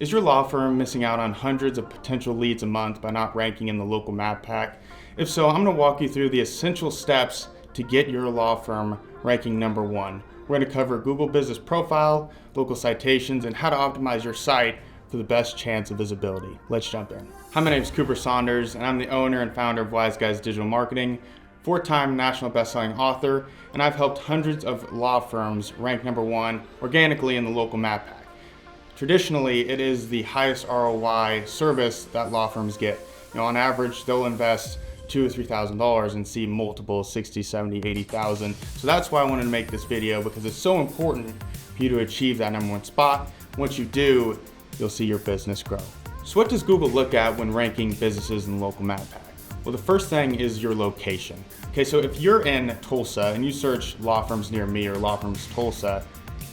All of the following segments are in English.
Is your law firm missing out on hundreds of potential leads a month by not ranking in the local map pack? If so, I'm going to walk you through the essential steps to get your law firm ranking number one. We're going to cover Google Business Profile, local citations, and how to optimize your site for the best chance of visibility. Let's jump in. Hi, my name is Cooper Saunders, and I'm the owner and founder of Wise Guys Digital Marketing, four-time national best-selling author, and I've helped hundreds of law firms rank number one organically in the local map pack. Traditionally, it is the highest ROI service that law firms get. On average, they'll invest $2,000 or $3,000 and see multiple 60, 70, 80,000. So that's why I wanted to make this video, because it's so important for you to achieve that number one spot. Once you do, you'll see your business grow. So what does Google look at when ranking businesses in the local map pack? Well, the first thing is your location. Okay, so if you're in Tulsa and you search law firms near me or law firms Tulsa,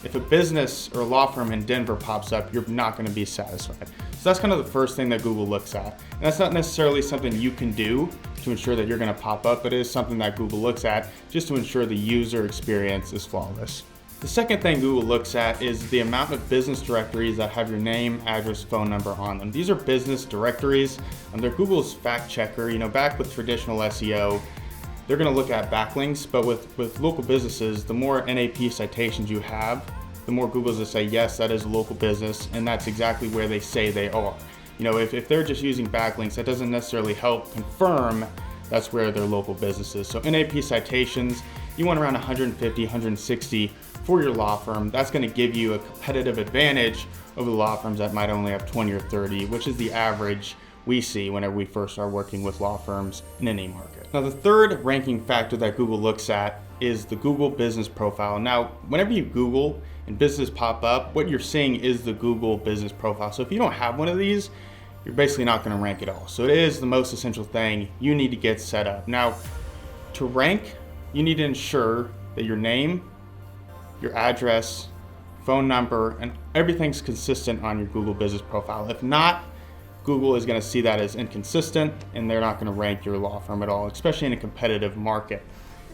if a business or a law firm in Denver pops up, you're not going to be satisfied. So that's kind of the first thing that Google looks at. And that's not necessarily something you can do to ensure that you're going to pop up, but it is something that Google looks at just to ensure the user experience is flawless. The second thing Google looks at is the amount of business directories that have your name, address, phone number on them. These are business directories, and they're Google's fact checker. Back with traditional SEO, they're going to look at backlinks, but with local businesses, the more NAP citations you have, the more Google's will say, yes, that is a local business, and that's exactly where they say they are. If they're just using backlinks, that doesn't necessarily help confirm that's where their local business is. So NAP citations, you want around 150, 160 for your law firm. That's going to give you a competitive advantage over the law firms that might only have 20 or 30, which is the average we see whenever we first start working with law firms in any market. Now, the third ranking factor that Google looks at is the Google Business Profile. Now, whenever you Google and business pop up, what you're seeing is the Google Business Profile. So if you don't have one of these, you're basically not going to rank at all. So it is the most essential thing you need to get set up. Now, to rank, you need to ensure that your name, your address, phone number, and everything's consistent on your Google Business Profile. If not, Google is going to see that as inconsistent, and they're not going to rank your law firm at all, especially in a competitive market.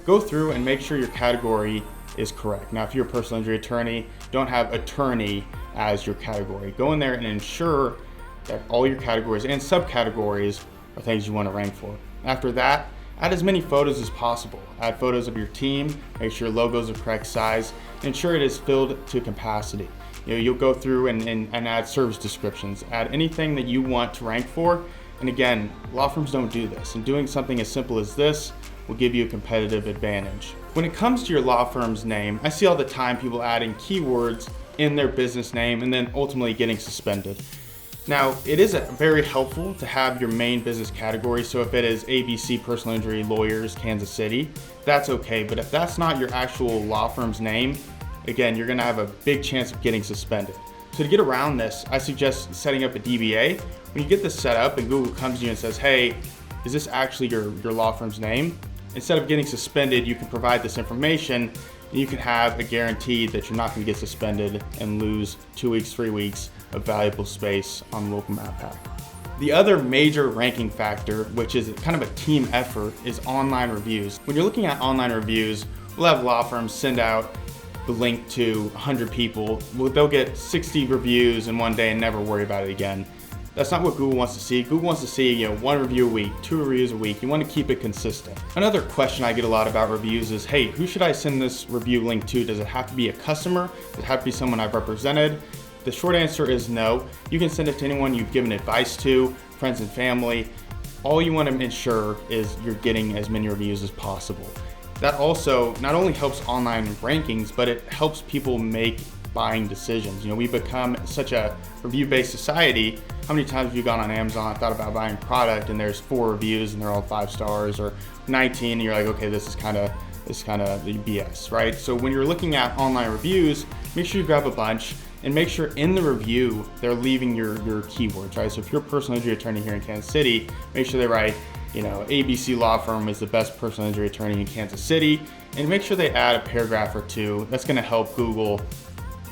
Go through and make sure your category is correct. Now, if you're a personal injury attorney, don't have attorney as your category. Go in there and ensure that all your categories and subcategories are things you want to rank for. After that, add as many photos as possible. Add photos of your team, make sure your logos are correct size, ensure it is filled to capacity. You'll go through and add service descriptions, add anything that you want to rank for. And again, law firms don't do this, and doing something as simple as this will give you a competitive advantage. When it comes to your law firm's name, I see all the time people adding keywords in their business name and then ultimately getting suspended. Now, it is very helpful to have your main business category. So if it is ABC Personal Injury Lawyers, Kansas City, that's okay. But if that's not your actual law firm's name, again, you're gonna have a big chance of getting suspended. So to get around this, I suggest setting up a DBA. When you get this set up and Google comes to you and says, hey, is this actually your law firm's name? Instead of getting suspended, you can provide this information and you can have a guarantee that you're not gonna get suspended and lose 2 weeks, 3 weeks of valuable space on the local map pack. The other major ranking factor, which is kind of a team effort, is online reviews. When you're looking at online reviews, we'll have law firms send out the link to 100 people. They'll get 60 reviews in one day and never worry about it again. That's not what Google wants to see. Google wants to see, one review a week, 2 reviews a week. You want to keep it consistent. Another question I get a lot about reviews is, hey, who should I send this review link to? Does it have to be a customer? Does it have to be someone I've represented? The short answer is no. You can send it to anyone you've given advice to, friends and family. All you want to ensure is you're getting as many reviews as possible. That also not only helps online rankings, but it helps people make buying decisions. We've become such a review-based society. How many times have you gone on Amazon and thought about buying a product and there's 4 reviews and they're all 5 stars, or 19 and you're like, okay, this is kind of the BS, right? So when you're looking at online reviews, make sure you grab a bunch and make sure in the review they're leaving your keywords, right? So if you're a personal injury attorney here in Kansas City, make sure they write, ABC law firm is the best personal injury attorney in Kansas City, and make sure they add a paragraph or two. That's going to help Google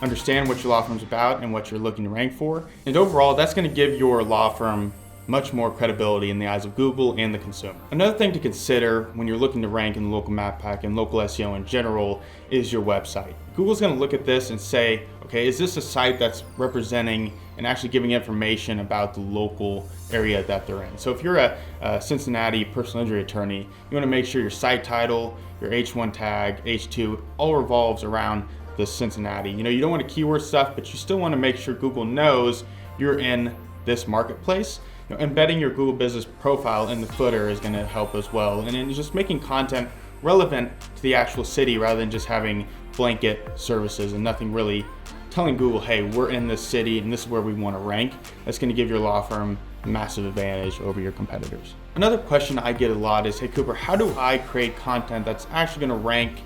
understand what your law firm's about and what you're looking to rank for. And overall, that's going to give your law firm much more credibility in the eyes of Google and the consumer. Another thing to consider when you're looking to rank in the local map pack and local SEO in general is your website. Google's going to look at this and say, okay, is this a site that's representing and actually giving information about the local area that they're in. So if you're a Cincinnati personal injury attorney, you want to make sure your site title, your H1 tag, H2, all revolves around the Cincinnati. You don't want to keyword stuff, but you still want to make sure Google knows you're in this marketplace. Embedding your Google business profile in the footer is going to help as well. And then just making content relevant to the actual city rather than just having blanket services and nothing really telling Google, hey, we're in this city and this is where we want to rank. That's going to give your law firm a massive advantage over your competitors. Another question I get a lot is, hey Cooper, how do I create content that's actually going to rank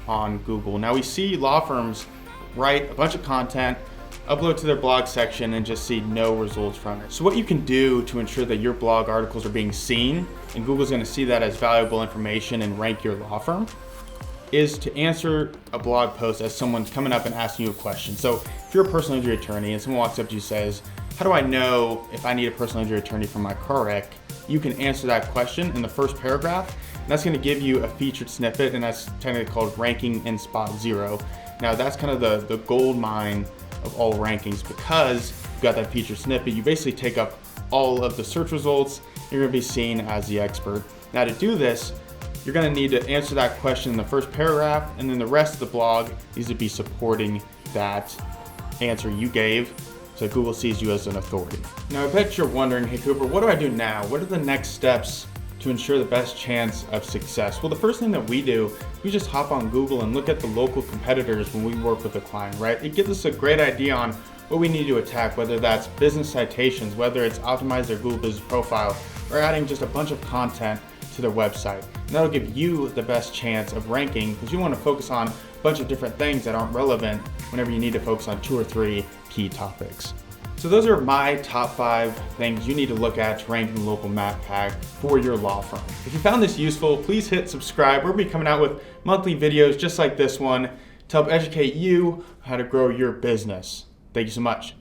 on Google? Now we see law firms write a bunch of content, upload to their blog section, and just see no results from it. So what you can do to ensure that your blog articles are being seen and Google's going to see that as valuable information and rank your law firm is to answer a blog post as someone's coming up and asking you a question. So if you're a personal injury attorney and someone walks up to you and says, how do I know if I need a personal injury attorney for my car wreck? You can answer that question in the first paragraph, and that's going to give you a featured snippet, and that's technically called ranking in spot 0. Now that's kind of the gold mine of all rankings, because you've got that featured snippet. You basically take up all of the search results. You're going to be seen as the expert. Now to do this, you're going to need to answer that question in the first paragraph, and then the rest of the blog needs to be supporting that answer you gave so Google sees you as an authority. Now I bet you're wondering, hey Cooper, what do I do now? What are the next steps to ensure the best chance of success? Well, the first thing that we do, we just hop on Google and look at the local competitors when we work with a client, right? It gives us a great idea on what we need to attack, whether that's business citations, whether it's optimize their Google business profile, or adding just a bunch of content to their website. And that'll give you the best chance of ranking, because you want to focus on a bunch of different things that aren't relevant whenever you need to focus on 2 or 3 key topics. So those are my top 5 things you need to look at to rank in the local map pack for your law firm. If you found this useful, please hit subscribe. We'll be coming out with monthly videos just like this one to help educate you how to grow your business. Thank you so much.